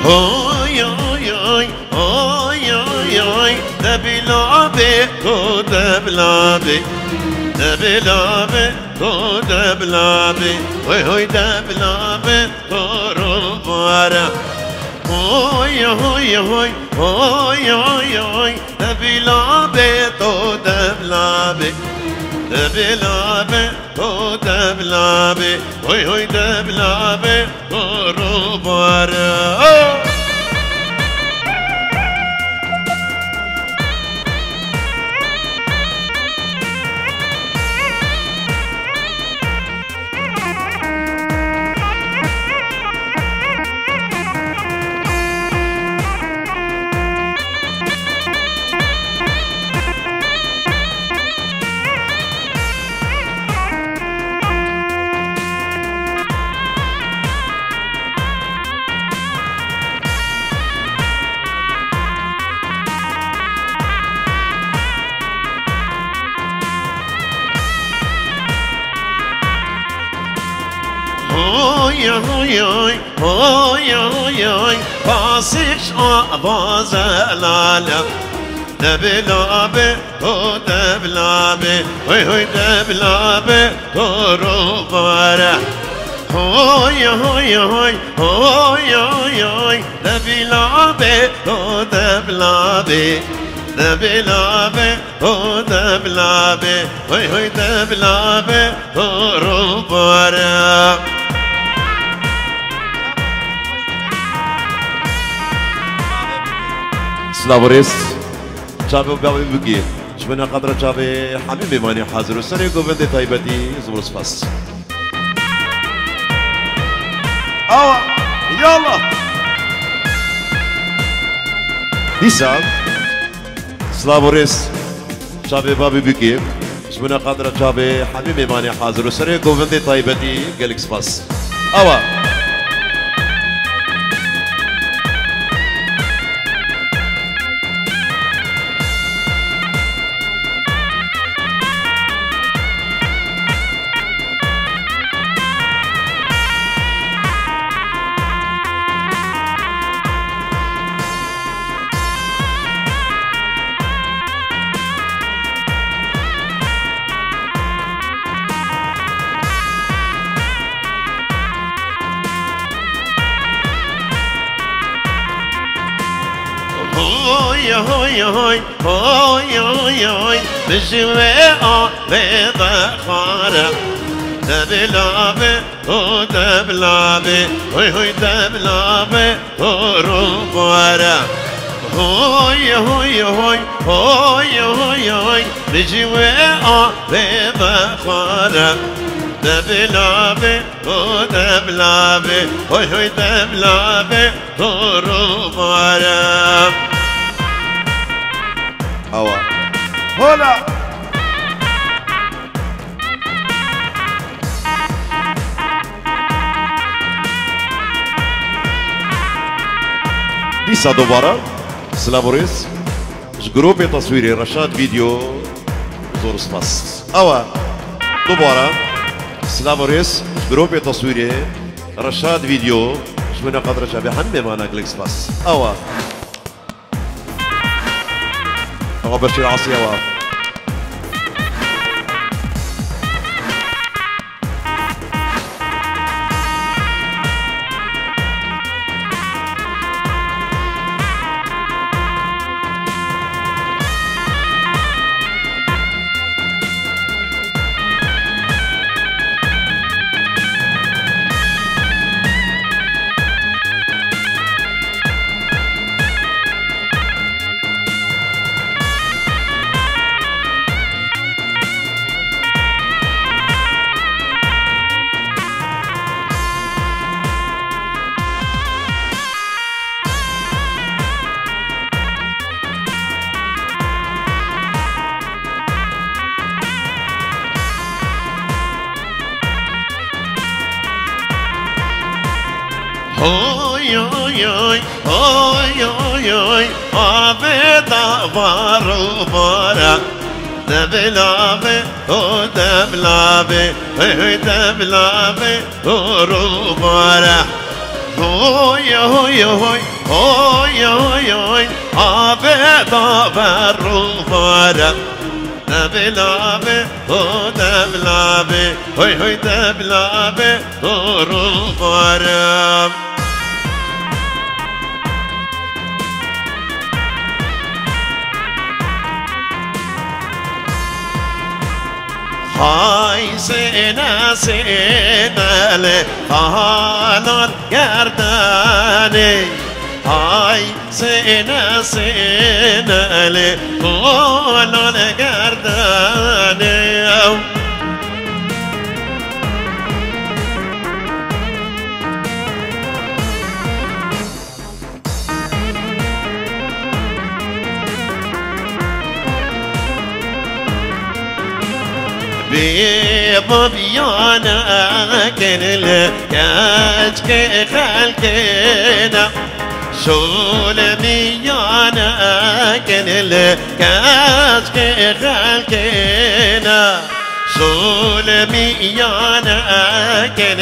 هوي هوي هوي هوي هوي هوي دبلابي تو دبلابي دبلابي تو دبلابي هوي هوي دبلابي تو روبارا هوي هوي هوي هوي هوي هوي دبلابي تو دبلابي دبلابي تو دبلابي هوي هوي دبلابي تو روبارا هوی هوی هوی هوی هوی پاسش آواز لالم دبلابه تو دبلابه هوی هوی دبلابه تو روباره هوی هوی هوی هوی هوی هوی دبلابه تو دبلابه دبلابه تو دبلابه هوی هوی دبلابه تو روباره سلاوريس شابه بابي بقي شبنا قدر شابه حبيبي ماني حاضر وسنة قبل طيبتي زبر سباس أوا يلا حساب سلاوريس شابه بابي بقي شبنا قدر شابه حبيبي ماني حاضر وسنة قبل طيبتي قالك سباس أوا هوي هوي هوي هوي هوي هوي بجواء بيضة خارة دبلابة تو دبلابة هوي هوي دبلابة تو روبارة هوي هوي هوي هوي هوي هوي بجواء بيضة خارة دبلابة تو دبلابة هوي هوي دبلابة تو روبارة أوا هلا لسه دوباره سلاموريس جروب تصويري رشاد فيديو زور سباس أوا دوباره سلاموريس جروب تصويري رشاد فيديو شمنا قدر شابه حمي معنا كليك سباس أوا أوا بشير عصي أوا هوي هوي هوي هوي هوي هوي عبيدة بارو بارا دبلابي تو دبلابي هوي دبلابي تو روبارا هوي هوي هوي هوي هوي هوي عبدا بالرفارة دبلابي هو دبلابي هوي هوي دبلابي رفارة هاي سينا سينا لفهالان يرداني هاي سينا سينا لفهالان يرداني بيانا كن كاجك خلقنا سولميانا كن كاجك خلقنا سولميانا كن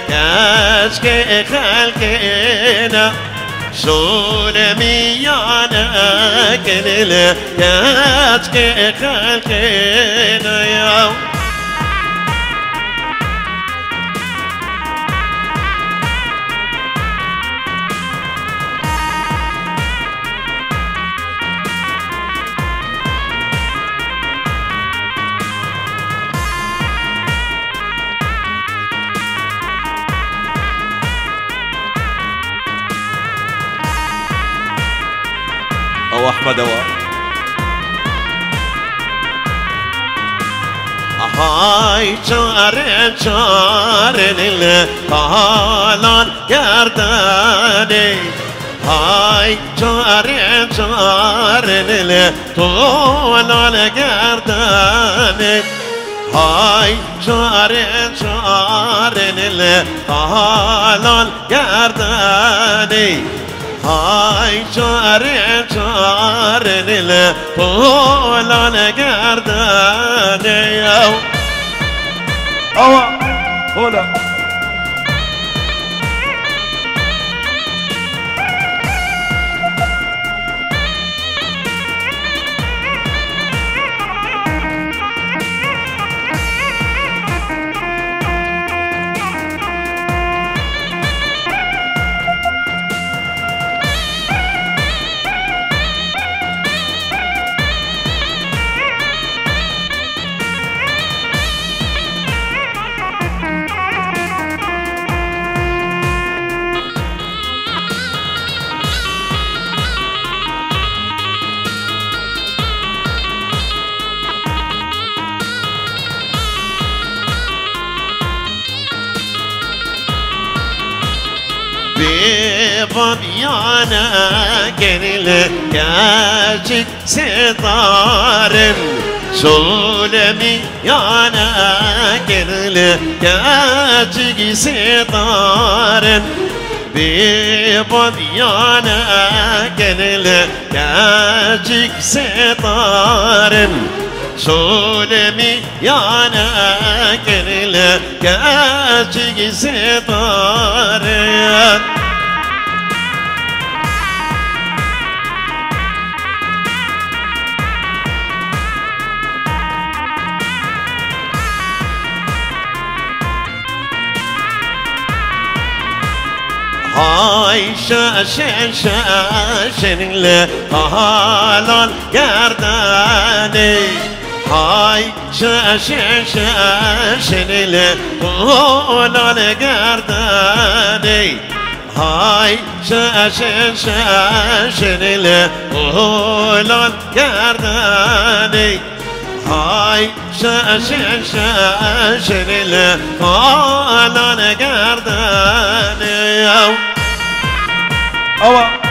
كاجك خلقنا سولميانا كن كاجك خلقنا يا أو أحمد أو هاي شارن شارن القالان يرداني هاي شارن شارن القالان يرداني هاي شارن شارن القالان يرداني هاي شارن شارن القالان يرداني أو هولا بيانا كن كاجك ستار سولمي يانا كن كاجك ستار بيانا كن كاجك ستار سولمي يانا كن كاجك ستار هاي شاشن شاشن لقالان يرداني هاي شاشن شاشن لقالان يرداني هاي شاشن شاشن لقالان يرداني هاي شاشن شاشن لقالان يرداني أو هولا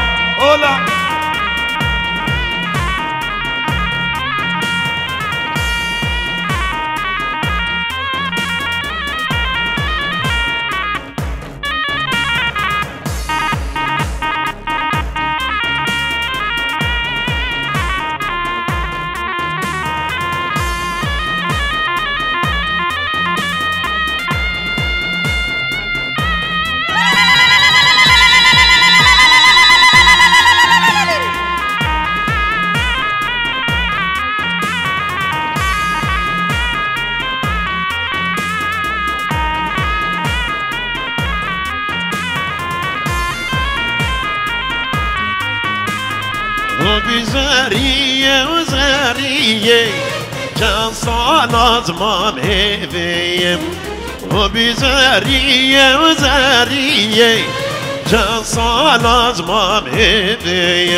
بزارية كان صالات ما مهفيم وبزارية وزارية كان صالات ما مهفيم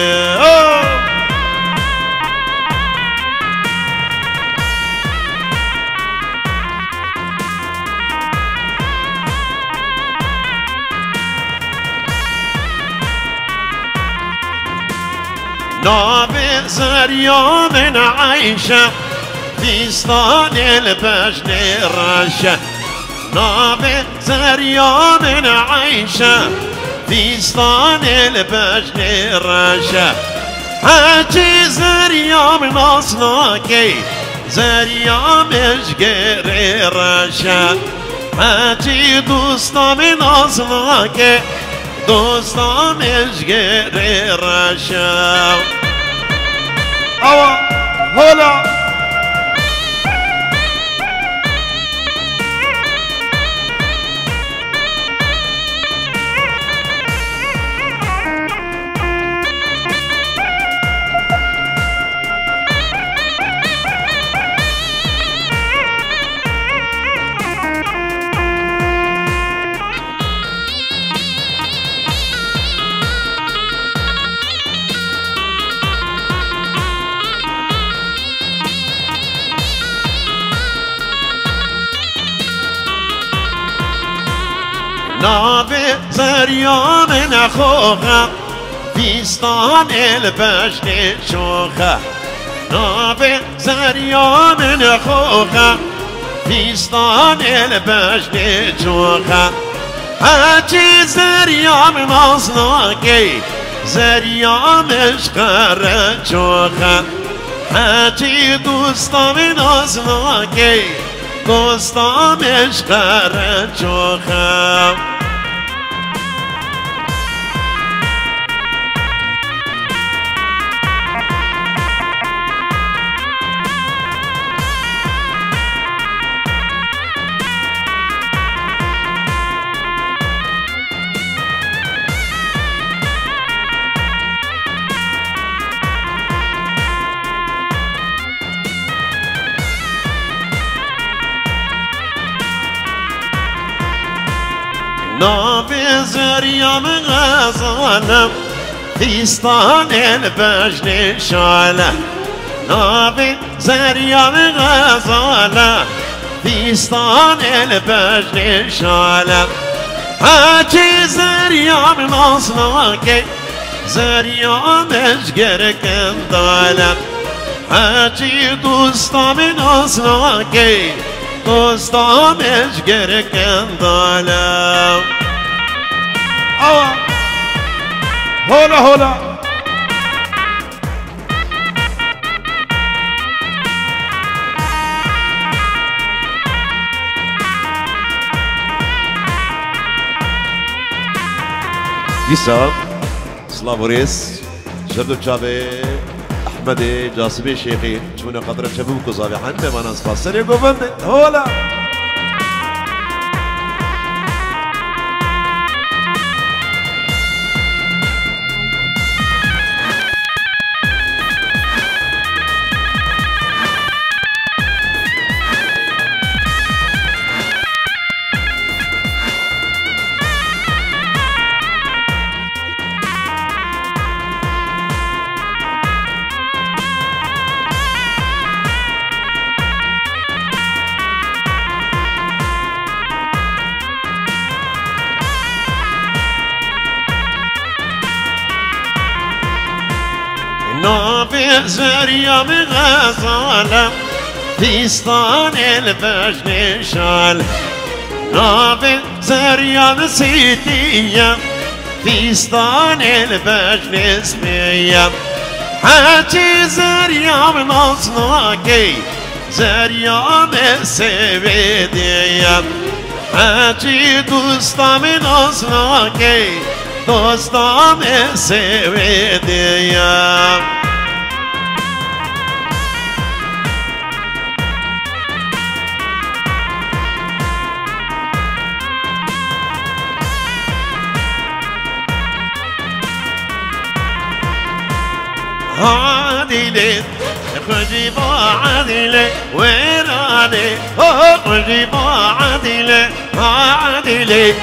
نابي زريا من عيشة في سطان البجن رشة نابي زريا من عيشة في سطان البجن رشة حاجي زريا من أصلاكي زريا مشقري رشة حاجي دوستا من أصلاكي دوستا مشقري رشا أوا هولا نابي زريا من أخوها في سطان البجن شوخة نابي زريا من أخوها في سطان البجن شوخة حاجي زريا من أصلاكي زريا مشقر شوخة حاجي دوستا من أصلاكي دوستا مشقر شوخة نابي زريا من غزالة في سطان البجن شالة نابي زريا من غزالة في سطان البجن شالة حاجي زريا من أصلاكي زريا مشقر كندالة حاجي دوستا من أصلاكي دوستا مشقر كندالة أوا هولا هولا دیسا سلاموريس شردو چاوه احمد جاسبی شیخی چون قدر چبو کزاوی حنده من از فاسر گوونده هولا نابي زريا من غزالة في سطان البجن شال نابي زريا من سيتية في سطان البجن سمية حاجي زريا من أصلاكي زريا من سبيدية حاجي دوستا من أصلاكي دوستا من سبيدية عادلين خجي عادلة ويراني خجي عادلة عادلة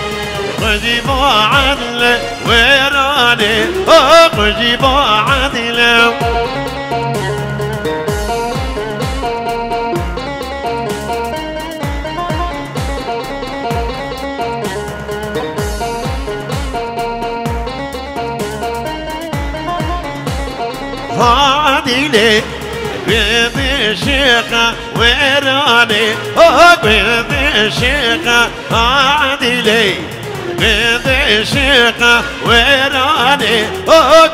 خجي عادلة ويراني خجي عادلة عادلة بيض شيخة ويراني بيض شيخة عادلة بيض شيخة ويراني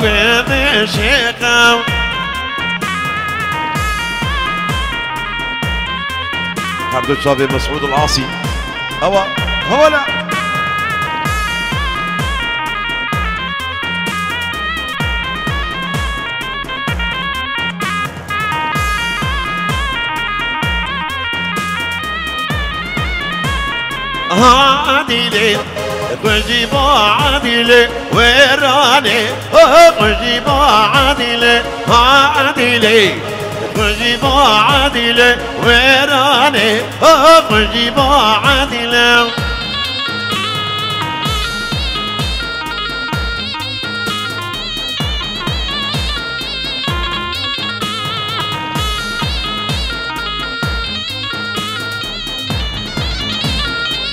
بيض شيخة حمد شابي مسعود العاصي هو لا عادلة خجي عادلة ويراني خجي عادلة عادلة خجي عادلة ويراني خجي عادلة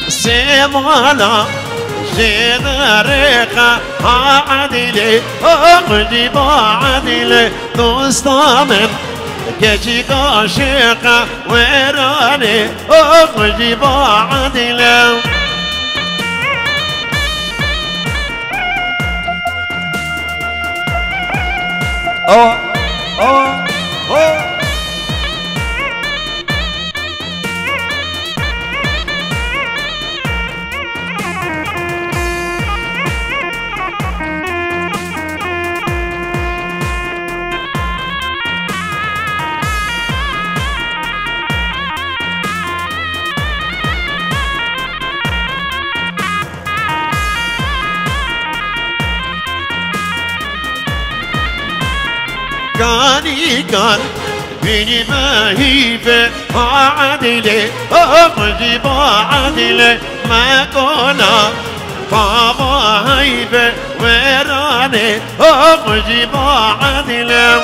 سيمانا زين ريقة عادلة خجي عادلة دوستامن كجي عاشقة ويراني خجي عادلة كان بيني مهيبة عادلة خجي عادلة ما كنا بابا هيبة ويراني خجي عادلة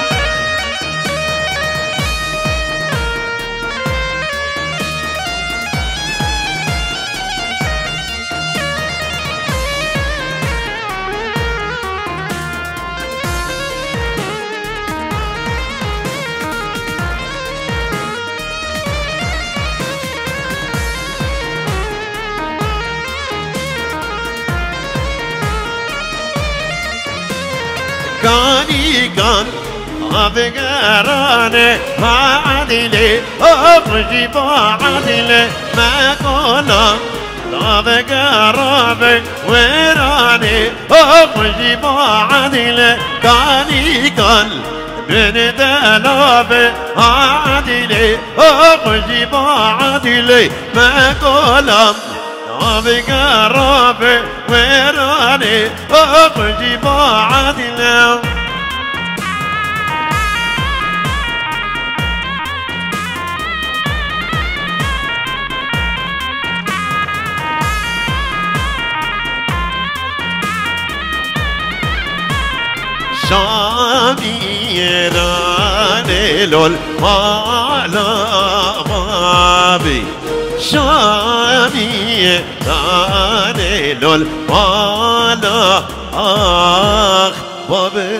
كان أبقراني عادلة خجي عادلة ما كنا أبقراني ويراني خجي عادلة كان من دلابة عادلة خجي عادلة ما كنا أبقراني ويراني خجي عادلة شاميراني لول مالا غابي شاميراني لول مالا بابي